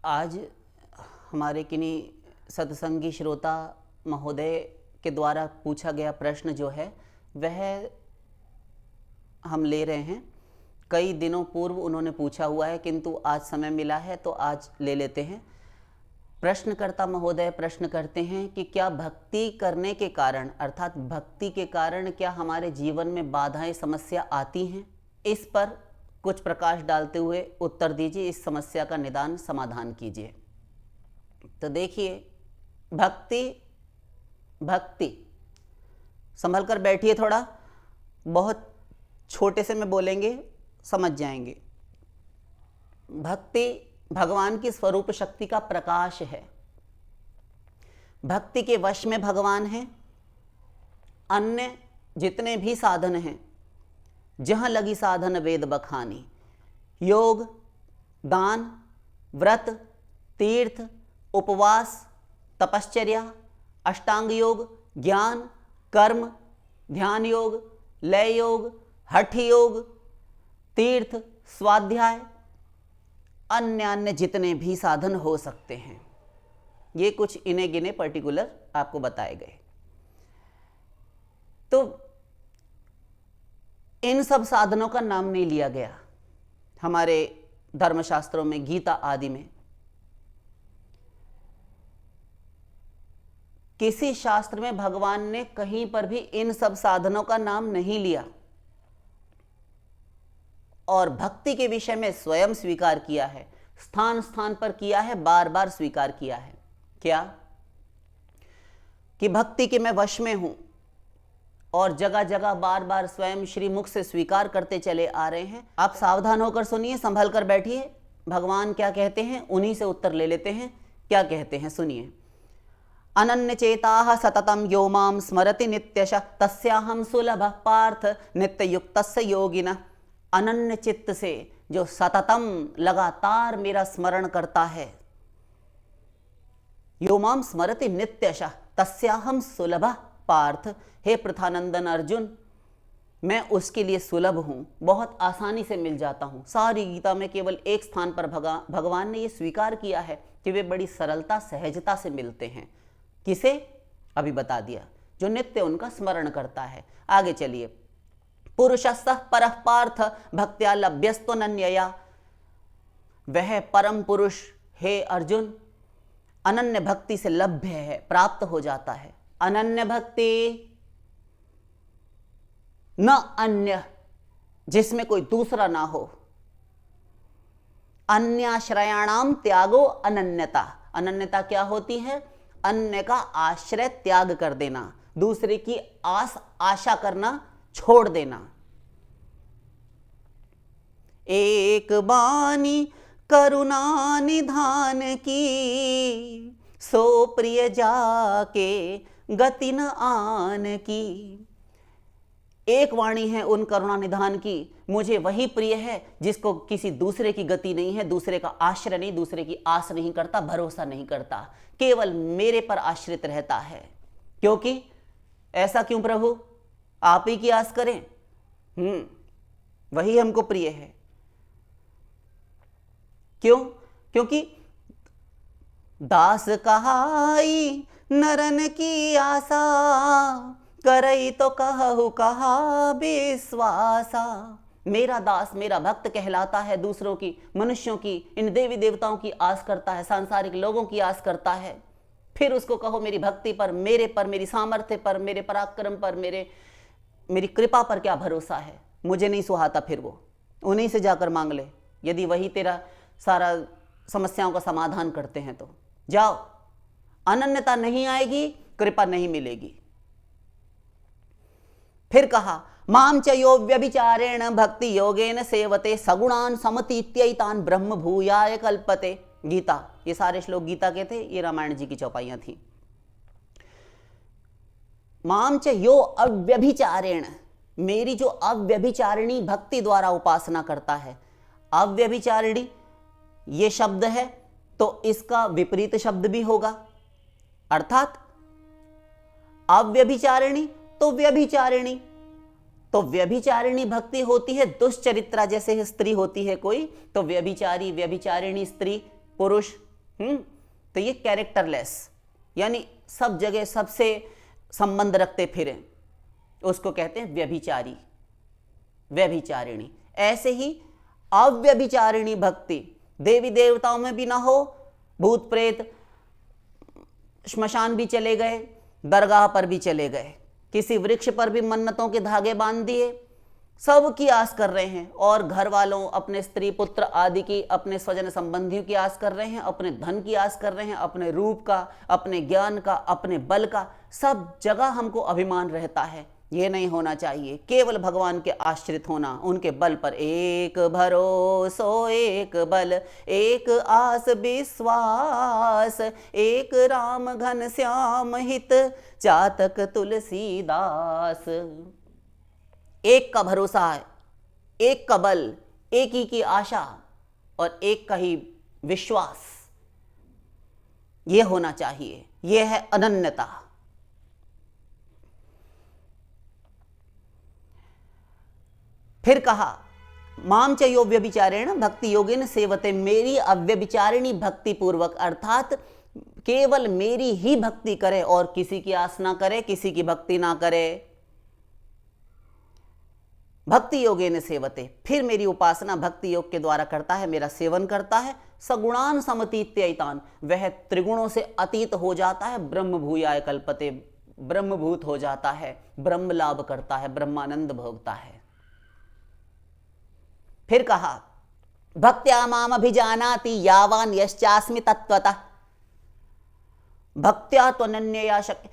आज हमारे किन्हीं सत्संगी श्रोता महोदय के द्वारा पूछा गया प्रश्न जो है वह हम ले रहे हैं। कई दिनों पूर्व उन्होंने पूछा हुआ है, किंतु आज समय मिला है तो आज ले लेते हैं। प्रश्नकर्ता महोदय प्रश्न करते हैं कि क्या भक्ति करने के कारण अर्थात भक्ति के कारण क्या हमारे जीवन में बाधाएं समस्या आती हैं? इस पर कुछ प्रकाश डालते हुए उत्तर दीजिए, इस समस्या का निदान समाधान कीजिए। तो देखिए, भक्ति संभल कर बैठिए, थोड़ा बहुत छोटे से में बोलेंगे समझ जाएंगे। भक्ति भगवान की स्वरूप शक्ति का प्रकाश है। भक्ति के वश में भगवान है। अन्य जितने भी साधन हैं, जहां लगी साधन वेद बखानी, योग, दान, व्रत, तीर्थ, उपवास, तपश्चर्या, अष्टांग योग, ज्ञान, कर्म, ध्यान योग, लय योग, हठ योग, तीर्थ, स्वाध्याय, अन्य जितने भी साधन हो सकते हैं, ये कुछ इने गिने पर्टिकुलर आपको बताए गए। तो इन सब साधनों का नाम नहीं लिया गया हमारे धर्मशास्त्रों में, गीता आदि में। किसी शास्त्र में भगवान ने कहीं पर भी इन सब साधनों का नाम नहीं लिया और भक्ति के विषय में स्वयं स्वीकार किया है, स्थान स्थान पर किया है, बार बार स्वीकार किया है। क्या कि भक्ति के मैं वश में हूं और जगह जगह बार बार स्वयं श्री मुख से स्वीकार करते चले आ रहे हैं। आप सावधान होकर सुनिए, संभल कर बैठिए। भगवान क्या कहते हैं उन्हीं से उत्तर ले लेते हैं। क्या कहते हैं सुनिए। अनन्य चेताः सततम यो मां स्मरति नित्यशः तस्याहं सुलभः पार्थ नित्य युक्तस्य योगिनः। अनन्य चित्त से जो सततम लगातार मेरा स्मरण करता है, यो मां स्मरति नित्यशः तस्याहं सुलभः पार्थ, हे प्रथानंदन अर्जुन, मैं उसके लिए सुलभ हूं, बहुत आसानी से मिल जाता हूं। सारी गीता में केवल एक स्थान पर भगवान ने यह स्वीकार किया है कि वे बड़ी सरलता सहजता से मिलते हैं। किसे? अभी बता दिया, जो नित्य उनका स्मरण करता है। आगे चलिए। पुरुषस्तः परः पार्थ भक्त्या लभ्यस्त्वनन्यया, वह परम पुरुष हे अर्जुन अनन्य भक्ति से लभ्य है, प्राप्त हो जाता है। अनन्य भक्ति न अन्य, जिसमें कोई दूसरा ना हो। अन्याश्रयाणाम त्यागो अनन्यता। अनन्यता क्या होती है? अन्य का आश्रय त्याग कर देना, दूसरे की आशा करना छोड़ देना। एक बानी करुणा निधान की, सो प्रिय जाके गति न आन की। एक वाणी है उन करुणा निधान की, मुझे वही प्रिय है जिसको किसी दूसरे की गति नहीं है, दूसरे का आश्रय नहीं, दूसरे की आस नहीं करता, भरोसा नहीं करता, केवल मेरे पर आश्रित रहता है। क्योंकि ऐसा क्यों प्रभु? आप ही की आस करें, वही हमको प्रिय है। क्यों? क्योंकि दास कहाई नरन की आशा, करई तो कहु कहा विश्वासा। मेरा दास मेरा भक्त कहलाता है, दूसरों की, मनुष्यों की, इन देवी देवताओं की आस करता है, सांसारिक लोगों की आस करता है। फिर उसको कहो मेरी भक्ति पर, मेरे पर, मेरी सामर्थ्य पर, मेरे पराक्रम पर, मेरी कृपा पर क्या भरोसा है? मुझे नहीं सुहाता। फिर वो उन्हीं से जाकर मांग ले, यदि वही तेरा सारा समस्याओं का समाधान करते हैं तो। जाओ, अनन्यता नहीं आएगी, कृपा नहीं मिलेगी। फिर कहा माम च यो व्यभिचारेण भक्ति योगेन सेवते सगुणान समतीत्यैतान ब्रह्म भूयाय कल्पते। गीता, ये सारे श्लोक गीता के थे, ये रामायण जी की चौपाइयां थी। माम च यो अव्यभिचारेण, मेरी जो अव्यभिचारिणी भक्ति द्वारा उपासना करता है। अव्यभिचारिणी ये शब्द है तो इसका विपरीत शब्द भी होगा, अर्थात अव्यभिचारिणी तो व्यभिचारिणी। तो व्यभिचारिणी भक्ति होती है दुष्चरित्रा, जैसे स्त्री होती है कोई, तो व्यभिचारी व्यभिचारिणी स्त्री पुरुष तो ये कैरेक्टरलेस, यानी सब जगह सबसे संबंध रखते फिरे, उसको कहते हैं व्यभिचारी, व्यभिचारिणी। ऐसे ही अव्यभिचारिणी भक्ति, देवी देवताओं में भी ना हो, भूत प्रेत श्मशान भी चले गए, दरगाह पर भी चले गए, किसी वृक्ष पर भी मन्नतों के धागे बांध दिए, सब की आस कर रहे हैं, और घर वालों, अपने स्त्री पुत्र आदि की, अपने स्वजन संबंधियों की आस कर रहे हैं, अपने धन की आस कर रहे हैं, अपने रूप का, अपने ज्ञान का, अपने बल का, सब जगह हमको अभिमान रहता है। ये नहीं होना चाहिए। केवल भगवान के आश्रित होना, उनके बल पर, एक भरोसो एक बल, एक आस विश्वास, एक राम घन श्याम हित, चातक तुलसीदास। एक का भरोसा है, एक का बल, एक ही की आशा और एक का ही विश्वास, यह होना चाहिए। यह है अनन्यता। फिर कहा माम च यो व्यभिचारेण भक्ति योगेन सेवते, मेरी अव्यभिचारिणी भक्ति पूर्वक, अर्थात केवल मेरी ही भक्ति करे और किसी की आस ना करे, किसी की भक्ति ना करे। भक्ति योगेन सेवते, फिर मेरी उपासना भक्ति योग के द्वारा करता है, मेरा सेवन करता है। सगुणान समतीत्यैतान, वह त्रिगुणों से अतीत हो जाता है। ब्रह्म भूयाय कल्पते, ब्रह्मभूत हो जाता है, ब्रह्म लाभ करता है, ब्रह्मानंद भोगता है। फिर कहा भक्त्या माम अभिजानाति यावान यश्चास्मि तत्वतः, भक्त्या त्वनन्यया शक्य,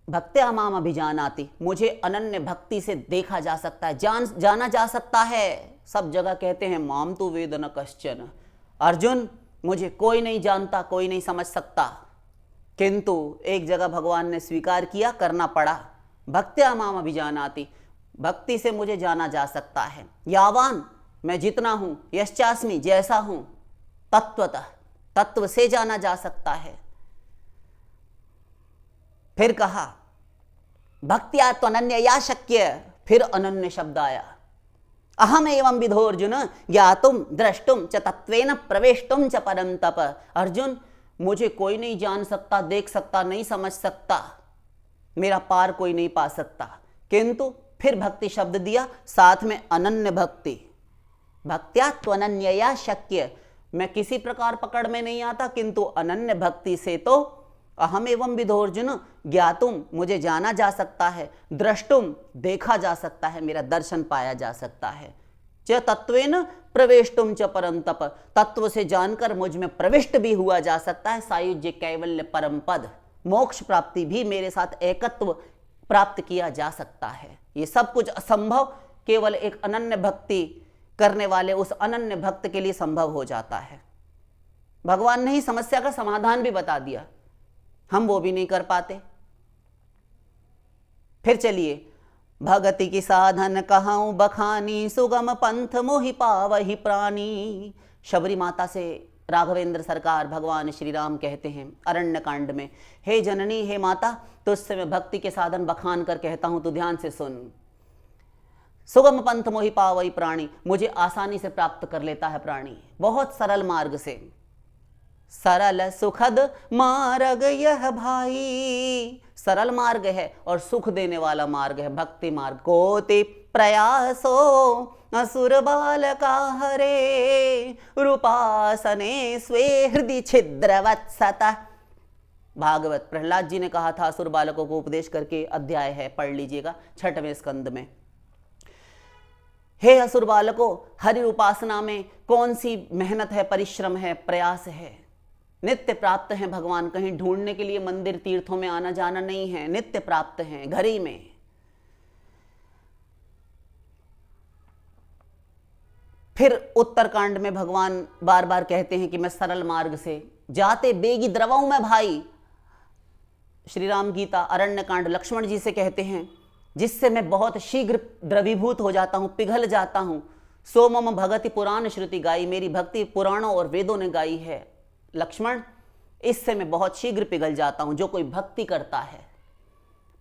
भक्त्या माम अभिजानाति, मुझे अनन्य भक्ति से देखा जा सकता है, जाना जा सकता है। सब जगह कहते हैं माम तु वेद न कश्चन, अर्जुन मुझे कोई नहीं जानता, कोई नहीं समझ सकता, किंतु एक जगह भगवान ने स्वीकार किया, करना पड़ा। भक्त्या माम अभिजानाति, भक्ति से मुझे जाना जा सकता है। यावान, मैं जितना हूं, यश्चास्मि, जैसा हूं, तत्वतः, तत्व से जाना जा सकता है। फिर कहा भक्त्या त्वनन्यया शक्य, फिर अनन्य शब्द आया। अहम एवं विधो अर्जुन ज्ञातुम द्रष्टुम च तत्वेन प्रवेष्टुम च परम तप, अर्जुन मुझे कोई नहीं जान सकता, देख सकता, नहीं समझ सकता, मेरा पार कोई नहीं पा सकता, किंतु फिर भक्ति शब्द दिया, साथ में अनन्य भक्ति। भक्त्या त्वनन्यया शक्य, मैं किसी प्रकार पकड़ में नहीं आता, किंतु अनन्य भक्ति से तो अहम एवं विधो अर्जुन ज्ञातुम, मुझे जाना जा सकता है, द्रष्टुम, देखा जा सकता है, मेरा दर्शन पाया जा सकता है, च तत्वेन प्रवेष्टुम च परम तप, तत्व से जानकर मुझ में प्रविष्ट भी हुआ जा सकता है। सायुज्य कैवल्य परम पद, मोक्ष प्राप्ति भी मेरे साथ एकत्व प्राप्त किया जा सकता है। ये सब कुछ असंभव केवल एक अनन्य भक्ति करने वाले उस अनन्य भक्त के लिए संभव हो जाता है। भगवान ने ही समस्या का समाधान भी बता दिया, हम वो भी नहीं कर पाते। फिर चलिए, भगति की साधन कहाऊं बखानी, सुगम पंथ मोहि पावहि प्राणी। शबरी माता से राघवेंद्र सरकार भगवान श्री राम कहते हैं अरण्य कांड में, हे जननी, हे माता, तुझसे मैं भक्ति के साधन बखान कर कहता हूं, तू ध्यान से सुन। सुगम पंथ मोहि पावहि प्राणी, मुझे आसानी से प्राप्त कर लेता है प्राणी, बहुत सरल मार्ग से। सरल सुखद मार्ग यह भाई, सरल मार्ग है और सुख देने वाला मार्ग है भक्ति मार्ग। कोटि प्रयासो असुर बालका हरे, रूपासने स्वे हृदय छिद्रवत्सता। भागवत, प्रहलाद जी ने कहा था असुर बालकों को उपदेश करके, अध्याय है, पढ़ लीजिएगा 6वें स्कंद में। हे असुर बालकों, हरि उपासना में कौन सी मेहनत है, परिश्रम है, प्रयास है, नित्य प्राप्त है भगवान। कहीं ढूंढने के लिए मंदिर तीर्थों में आना जाना नहीं है, नित्य प्राप्त हैं घर ही में। फिर उत्तरकांड में भगवान बार बार कहते हैं कि मैं सरल मार्ग से जाते बेगी द्रवऊ में भाई। श्री राम गीता अरण्य कांड लक्ष्मण जी से कहते हैं, जिससे मैं बहुत शीघ्र द्रवीभूत हो जाता हूं, पिघल जाता हूं। सो मम भगति पुराण श्रुति गाई, मेरी भक्ति पुराणों और वेदों ने गाई है लक्ष्मण, इससे मैं बहुत शीघ्र पिघल जाता हूं। जो कोई भक्ति करता है,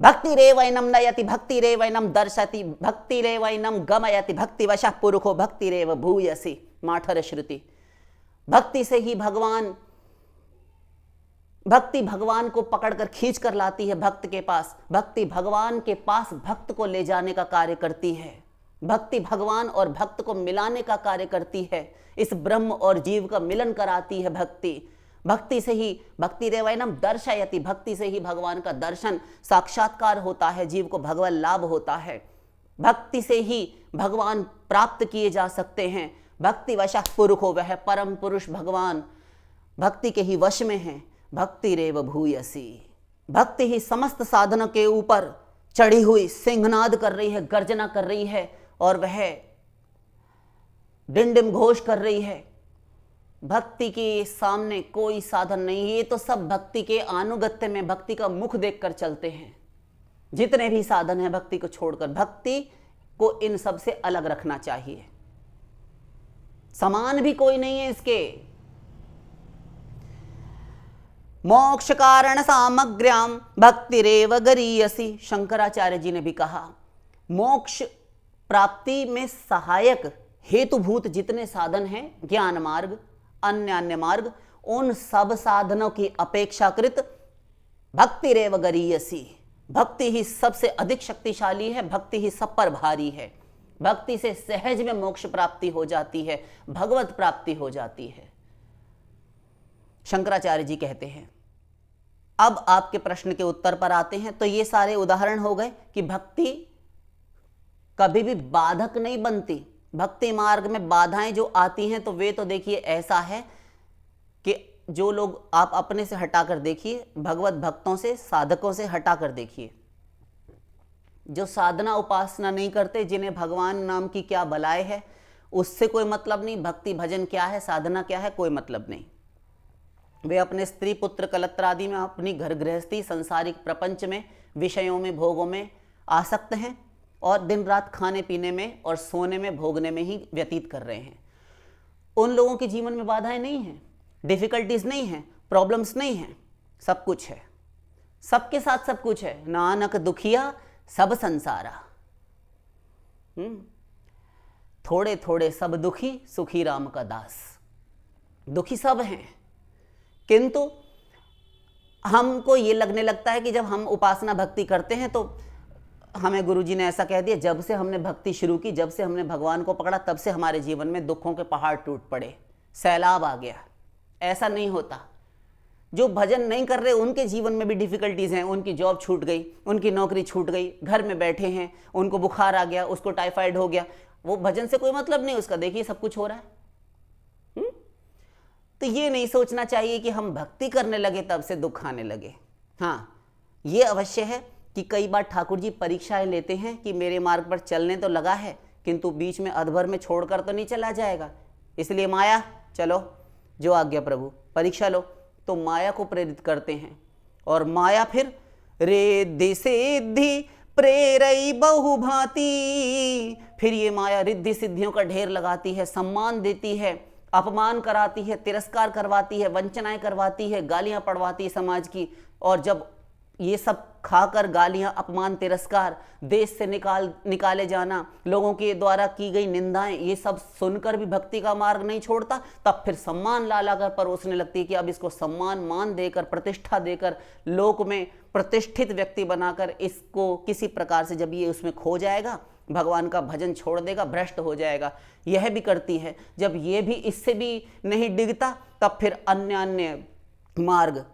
भक्ति रे वैनम नयति, भक्ति रे वैनम दर्शति, भक्ति रे वैनम गमयति, भक्ति वशः पुरुषो भक्ति रेव भूयसी। माठर श्रुति। भक्ति से ही भगवान भक्ति भगवान को पकड़कर खींच कर लाती है भक्त के पास। भक्ति भगवान के पास भक्त को ले जाने का कार्य करती है। भक्ति भगवान और भक्त को मिलाने का कार्य करती है। इस ब्रह्म और जीव का मिलन कराती है भक्ति। भक्ति से ही, भक्ति रेवैनम दर्शयति, भक्ति से ही भगवान का दर्शन साक्षात्कार होता है, जीव को भगवत लाभ होता है। भक्ति से ही भगवान प्राप्त किए जा सकते हैं। भक्ति वश पुरुषो, वह परम पुरुष भगवान भक्ति के ही वश में है। भक्ति रेव भूयसी, भक्ति ही समस्त साधनों के ऊपर चढ़ी हुई सिंहनाद कर रही है, गर्जना कर रही है और वह डिंडिम घोष कर रही है। भक्ति के सामने कोई साधन नहीं। ये तो सब भक्ति के आनुगत्य में भक्ति का मुख देखकर चलते हैं। जितने भी साधन हैं भक्ति को छोड़कर, भक्ति को इन सब से अलग रखना चाहिए। समान भी कोई नहीं है इसके। मोक्ष कारण सामग्र्याम भक्तिरेव गरीयसी, शंकराचार्य जी ने भी कहा मोक्ष प्राप्ति में सहायक हेतुभूत जितने साधन हैं, ज्ञान मार्ग, अन्य मार्ग, उन सब साधनों की अपेक्षाकृत भक्तिरेव गरीयसी, भक्ति ही सबसे अधिक शक्तिशाली है। भक्ति ही सब पर भारी है। भक्ति से सहज में मोक्ष प्राप्ति हो जाती है, भगवत प्राप्ति हो जाती है, शंकराचार्य जी कहते हैं। अब आपके प्रश्न के उत्तर पर आते हैं। तो ये सारे उदाहरण हो गए कि भक्ति कभी भी बाधक नहीं बनती। भक्ति मार्ग में बाधाएं जो आती हैं तो वे तो देखिए ऐसा है कि जो लोग आप अपने से हटाकर देखिए, भगवत भक्तों से, साधकों से हटाकर देखिए, जो साधना उपासना नहीं करते, जिन्हें भगवान नाम की क्या बलाए है, उससे कोई मतलब नहीं। भक्ति भजन क्या है, साधना क्या है, कोई मतलब नहीं। वे अपने स्त्री पुत्र कलत्र आदि में, अपनी घर गृहस्थी, संसारिक प्रपंच में, विषयों में, भोगों में आसक्त हैं और दिन रात खाने पीने में और सोने में, भोगने में ही व्यतीत कर रहे हैं। उन लोगों के जीवन में बाधाएं नहीं हैं, डिफिकल्टीज नहीं हैं, प्रॉब्लम्स नहीं हैं, सब कुछ है, सबके साथ सब कुछ है। नानक दुखिया सब संसारा, थोड़े थोड़े सब दुखी, सुखी राम का दास। दुखी सब हैं, किंतु हमको ये लगने लगता है कि जब हम उपासना भक्ति करते हैं तो हमें गुरुजी ने ऐसा कह दिया, जब से हमने भक्ति शुरू की, जब से हमने भगवान को पकड़ा, तब से हमारे जीवन में दुखों के पहाड़ टूट पड़े, सैलाब आ गया। ऐसा नहीं होता। जो भजन नहीं कर रहे उनके जीवन में भी डिफिकल्टीज हैं। उनकी जॉब छूट गई, उनकी नौकरी छूट गई, घर में बैठे हैं, उनको बुखार आ गया, उसको टाइफाइड हो गया, वो भजन से कोई मतलब नहीं उसका। देखिए सब कुछ हो रहा है। तो ये नहीं सोचना चाहिए कि हम भक्ति करने लगे तब से दुख आने लगे। हाँ, ये अवश्य है कि कई बार ठाकुर जी परीक्षाएं लेते हैं कि मेरे मार्ग पर चलने तो लगा है, किंतु बीच में अधभर में छोड़कर तो नहीं चला जाएगा। इसलिए माया, चलो जो आज्ञा प्रभु, परीक्षा लो। तो माया को प्रेरित करते हैं और माया फिर रिद्धि सिद्धि प्रेरई बहुभांति, फिर ये माया रिद्धि सिद्धियों का ढेर लगाती है, सम्मान देती है, अपमान कराती है, तिरस्कार करवाती है, वंचनाएं करवाती है, गालियां पड़वाती है समाज की। और जब ये सब खाकर गालियां, अपमान, तिरस्कार, देश से निकाले जाना, लोगों के द्वारा की गई निंदाएं, ये सब सुनकर भी भक्ति का मार्ग नहीं छोड़ता, तब फिर सम्मान ला लाकर परोसने लगती है कि अब इसको सम्मान मान देकर, प्रतिष्ठा देकर, लोक में प्रतिष्ठित व्यक्ति बनाकर इसको किसी प्रकार से जब ये उसमें खो जाएगा, भगवान का भजन छोड़ देगा, भ्रष्ट हो जाएगा। यह भी करती है। जब ये भी इससे भी नहीं डिगता, तब फिर अन्य मार्ग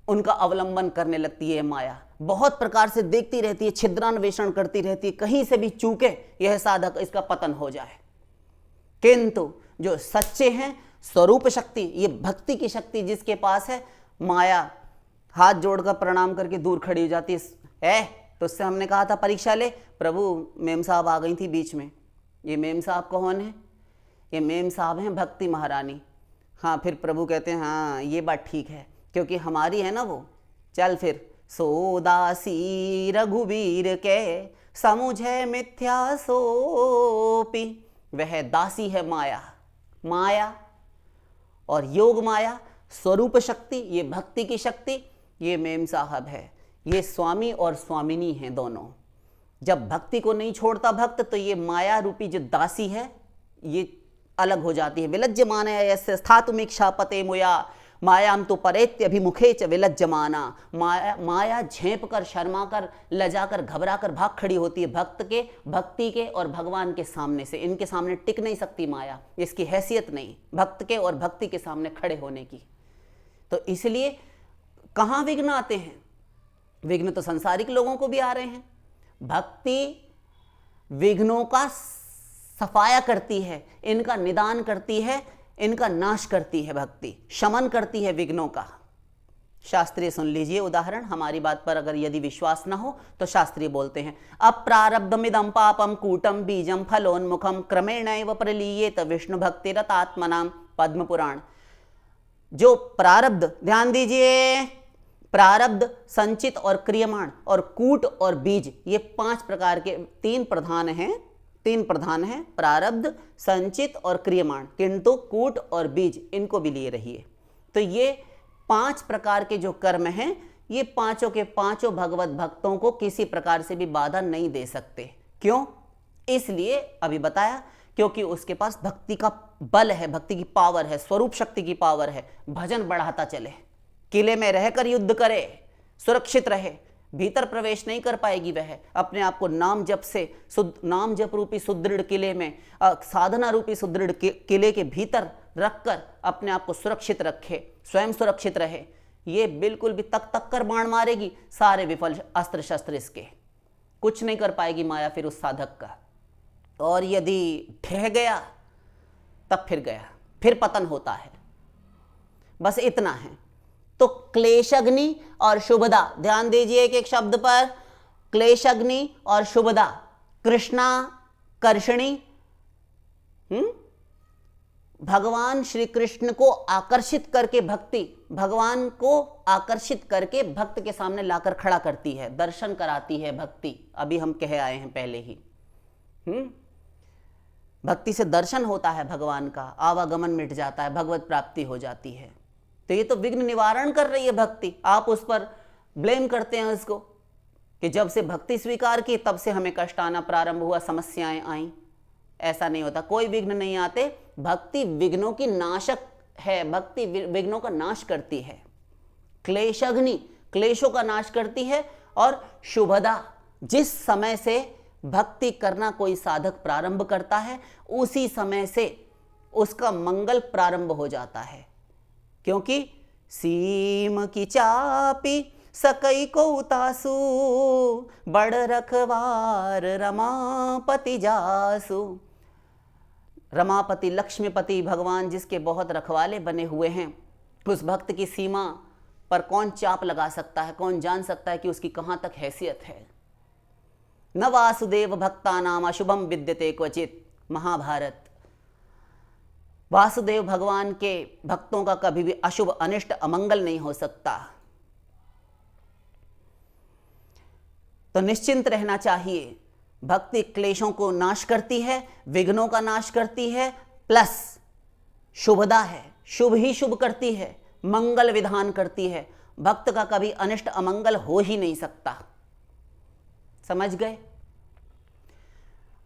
उनका अवलंबन करने लगती है माया। बहुत प्रकार से देखती रहती है, छिद्रान्वेषण करती रहती है, कहीं से भी चूके यह साधक, इसका पतन हो जाए। किंतु जो सच्चे हैं, स्वरूप शक्ति, ये भक्ति की शक्ति जिसके पास है, माया हाथ जोड़कर प्रणाम करके दूर खड़ी हो जाती है। तो उससे हमने कहा था परीक्षा ले, प्रभु मेम साहब आ गई थी बीच में। ये मेम साहब कौन है? ये मेम साहब हैं भक्ति महारानी। हाँ, फिर प्रभु कहते हैं हाँ ये बात ठीक है, क्योंकि हमारी है ना वो। चल फिर, सोदासी रघुवीर के समुझे मिथ्या सोपी, वह दासी है माया। माया और योग माया, स्वरूप शक्ति, ये भक्ति की शक्ति, ये मेम साहब है। ये स्वामी और स्वामिनी हैं दोनों। जब भक्ति को नहीं छोड़ता भक्त, तो ये माया रूपी जो दासी है, ये अलग हो जाती है। विलज्य माने यस्य स्थातुमीक्षा पते मुया, मायाम तो परेत्य अभिमुखे च विलज्जमाना, माया झेप कर, शर्मा कर, लजा कर, घबरा कर भाग खड़ी होती है भक्ति के और भगवान के सामने से। इनके सामने टिक नहीं सकती माया, इसकी हैसियत नहीं भक्त के और भक्ति के सामने खड़े होने की। तो इसलिए कहाँ विघ्न आते हैं? विघ्न तो संसारिक लोगों को भी आ रहे हैं। भक्ति विघ्नों का सफाया करती है, इनका निदान करती है, इनका नाश करती है, भक्ति शमन करती है विघ्नों का। शास्त्रीय सुन लीजिए उदाहरण, हमारी बात पर अगर यदि विश्वास ना हो तो शास्त्रीय बोलते हैं, अप्रारब्धमिदं पापम कूटम बीजम फलोन्मुखम क्रमेणैव प्रलीयेत विष्णु भक्तिरतात्मनाम। पद्म पुराण। जो प्रारब्ध, ध्यान दीजिए, प्रारब्ध, संचित और क्रियमाण और कूट और बीज, ये 5 प्रकार के तीन प्रधान हैं, प्रारब्ध, संचित और क्रियमाण, किंतु कूट और बीज इनको भी लिए रहिए। तो ये 5 प्रकार के जो कर्म हैं, ये पांचों के पांचों भगवत भक्तों को किसी प्रकार से भी बाधा नहीं दे सकते। क्यों? इसलिए अभी बताया, क्योंकि उसके पास भक्ति का बल है, भक्ति की पावर है, स्वरूप शक्ति की पावर है। भजन बढ़ाता चले, किले में रहकर युद्ध करे, सुरक्षित रहे, भीतर प्रवेश नहीं कर पाएगी वह। अपने आप को नाम जप से, नाम जप रूपी सुदृढ़ किले में, साधना रूपी सुदृढ़ किले के भीतर रखकर अपने आप को सुरक्षित रखे, स्वयं सुरक्षित रहे। ये बिल्कुल भी तक कर बाण मारेगी, सारे विफल अस्त्र शस्त्र इसके, कुछ नहीं कर पाएगी माया फिर उस साधक का। और यदि ढह गया तब फिर गया, फिर पतन होता है। बस इतना है। तो क्लेशग्नि और शुभदा, ध्यान दीजिए एक शब्द पर, क्लेशग्नि और शुभदा, कृष्णा कर्षणी, भगवान श्री कृष्ण को आकर्षित करके भक्ति, भगवान को आकर्षित करके भक्त के सामने लाकर खड़ा करती है, दर्शन कराती है भक्ति। अभी हम कह आए हैं पहले ही, भक्ति से दर्शन होता है भगवान का, आवागमन मिट जाता है, भगवत प्राप्ति हो जाती है। तो ये तो विघ्न निवारण कर रही है भक्ति। आप उस पर ब्लेम करते हैं उसको कि जब से भक्ति स्वीकार की तब से हमें कष्ट आना प्रारंभ हुआ, समस्याएं आई। ऐसा नहीं होता, कोई विघ्न नहीं आते। भक्ति विघ्नों की नाशक है, भक्ति विघ्नों का नाश करती है। क्लेशग्नि, क्लेशों का नाश करती है। और शुभदा, जिस समय से भक्ति करना कोई साधक प्रारंभ करता है उसी समय से उसका मंगल प्रारंभ हो जाता है। क्योंकि सीम की चापी सकई को उतासु, बड़ रखवार रमापति जासु। रमापति, लक्ष्मीपति भगवान जिसके बहुत रखवाले बने हुए हैं, उस भक्त की सीमा पर कौन चाप लगा सकता है, कौन जान सकता है कि उसकी कहां तक हैसियत है। न वासुदेव भक्ता नाम अशुभम विद्यते क्वचित। महाभारत। वासुदेव भगवान के भक्तों का कभी भी अशुभ, अनिष्ट, अमंगल नहीं हो सकता। तो निश्चिंत रहना चाहिए। भक्ति क्लेशों को नाश करती है, विघ्नों का नाश करती है, प्लस शुभदा है, शुभ ही शुभ करती है, मंगल विधान करती है। भक्त का कभी अनिष्ट अमंगल हो ही नहीं सकता। समझ गए?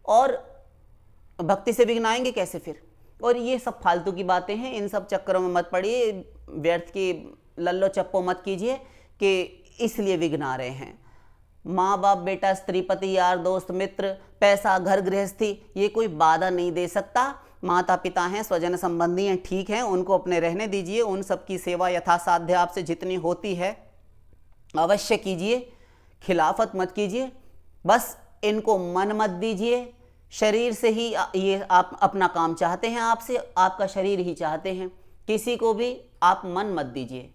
और भक्ति से विघ्न आएंगे कैसे फिर? और ये सब फालतू की बातें हैं, इन सब चक्करों में मत पड़िए, व्यर्थ की लल्लो चप्पो मत कीजिए कि इसलिए विघ्न आ रहे हैं। माँ बाप, बेटा, स्त्री, पति, यार, दोस्त, मित्र, पैसा, घर गृहस्थी, ये कोई बाधा नहीं दे सकता। माता पिता हैं, स्वजन संबंधी हैं, ठीक हैं, उनको अपने रहने दीजिए। उन सब की सेवा यथासाध्य आपसे जितनी होती है अवश्य कीजिए, खिलाफत मत कीजिए। बस इनको मन मत दीजिए। शरीर से ही ये आप अपना काम चाहते हैं, आपसे आपका शरीर ही चाहते हैं, किसी को भी आप मन मत दीजिए।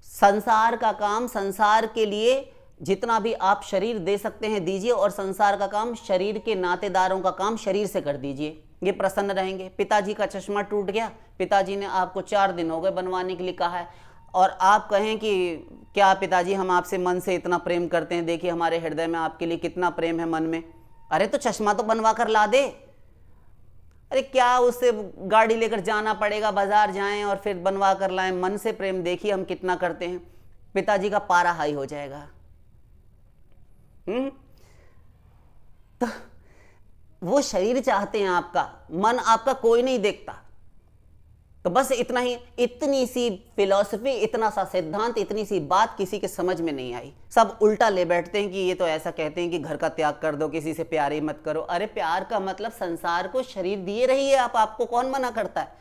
संसार का काम, संसार के लिए जितना भी आप शरीर दे सकते हैं दीजिए, और संसार का काम, शरीर के नातेदारों का काम शरीर से कर दीजिए, ये प्रसन्न रहेंगे। पिताजी का चश्मा टूट गया, पिताजी ने आपको 4 दिन हो गए बनवाने के लिए कहा है, और आप कहें कि क्या पिताजी हम आपसे मन से इतना प्रेम करते हैं, देखिए हमारे हृदय में आपके लिए कितना प्रेम है मन में। अरे तो चश्मा तो बनवा कर ला दे। अरे क्या उससे गाड़ी लेकर जाना पड़ेगा, बाजार जाएं और फिर बनवा कर लाएं। मन से प्रेम देखिए हम कितना करते हैं, पिताजी का पारा हाई हो जाएगा। तो वो शरीर चाहते हैं आपका, मन आपका कोई नहीं देखता। तो बस इतना ही, इतनी सी फिलॉसफी, इतना सा सिद्धांत, इतनी सी बात किसी के समझ में नहीं आई। सब उल्टा ले बैठते हैं कि ये तो ऐसा कहते हैं कि घर का त्याग कर दो, किसी से प्यार ही मत करो। अरे प्यार का मतलब संसार को शरीर दिए रही है आप, आपको कौन मना करता है?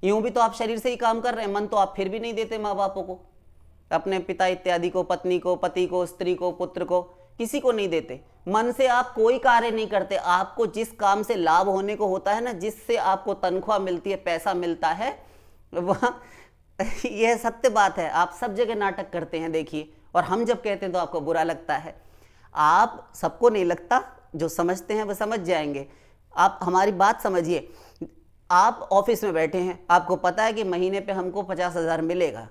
यूं भी तो आप शरीर से ही काम कर रहे हैं, मन तो आप फिर भी नहीं देते माँ बापों को, अपने पिता इत्यादि को, पत्नी को, पति को, स्त्री को, पुत्र को, किसी को नहीं देते। मन से आप कोई कार्य नहीं करते। आपको जिस काम से लाभ होने को होता है ना, जिससे आपको तनख्वाह मिलती है, पैसा मिलता है, वह यह सत्य बात है। आप सब जगह नाटक करते हैं देखिए, और हम जब कहते हैं तो आपको बुरा लगता है। आप सबको नहीं लगता, जो समझते हैं वो समझ जाएंगे। आप हमारी बात समझिए। आप ऑफिस में बैठे हैं, आपको पता है कि महीने पे हमको 50,000 मिलेगा,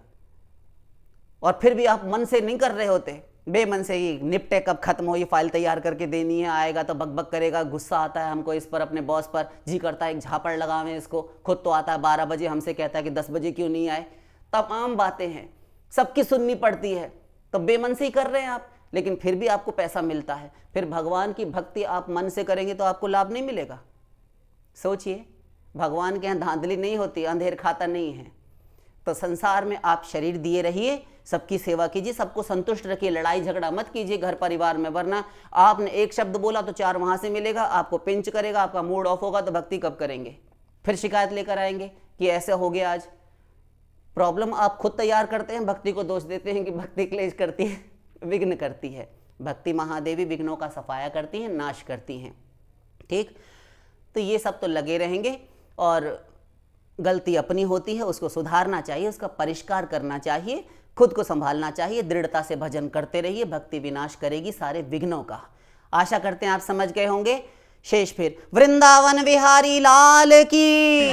और फिर भी आप मन से नहीं कर रहे होते, बेमन से ही निपटे, कब खत्म हो, ये फाइल तैयार करके देनी है, आएगा तो बकबक करेगा, गुस्सा आता है हमको इस पर, अपने बॉस पर, जी करता है एक झापड़ लगावें इसको, खुद तो आता है 12 बजे, हमसे कहता है कि 10 बजे क्यों नहीं आए। तमाम बातें हैं, सबकी सुननी पड़ती है, तो बेमन से ही कर रहे हैं आप, लेकिन फिर भी आपको पैसा मिलता है। फिर भगवान की भक्ति आप मन से करेंगे तो आपको लाभ नहीं मिलेगा। सोचिए, भगवान के यहाँ धांधली नहीं होती, अंधेर खाता नहीं है। तो संसार में आप शरीर दिए रहिए, सबकी सेवा कीजिए, सबको संतुष्ट रखिए, लड़ाई झगड़ा मत कीजिए घर परिवार में, वरना आपने एक शब्द बोला तो 4 वहां से मिलेगा, आपको पिंच करेगा, आपका मूड ऑफ होगा, तो भक्ति कब करेंगे? फिर शिकायत लेकर आएंगे कि ऐसे हो गया आज। प्रॉब्लम आप खुद तैयार करते हैं, भक्ति को दोष देते हैं कि भक्ति क्लेश करती है, विघ्न करती है। भक्ति महादेवी विघ्नों का सफाया करती हैं, नाश करती हैं। ठीक, तो ये सब तो लगे रहेंगे, और गलती अपनी होती है, उसको सुधारना चाहिए, उसका परिष्कार करना चाहिए, खुद को संभालना चाहिए, दृढ़ता से भजन करते रहिए, भक्ति विनाश करेगी सारे विघ्नों का। आशा करते हैं आप समझ गए होंगे। शेष फिर वृंदावन बिहारी लाल की।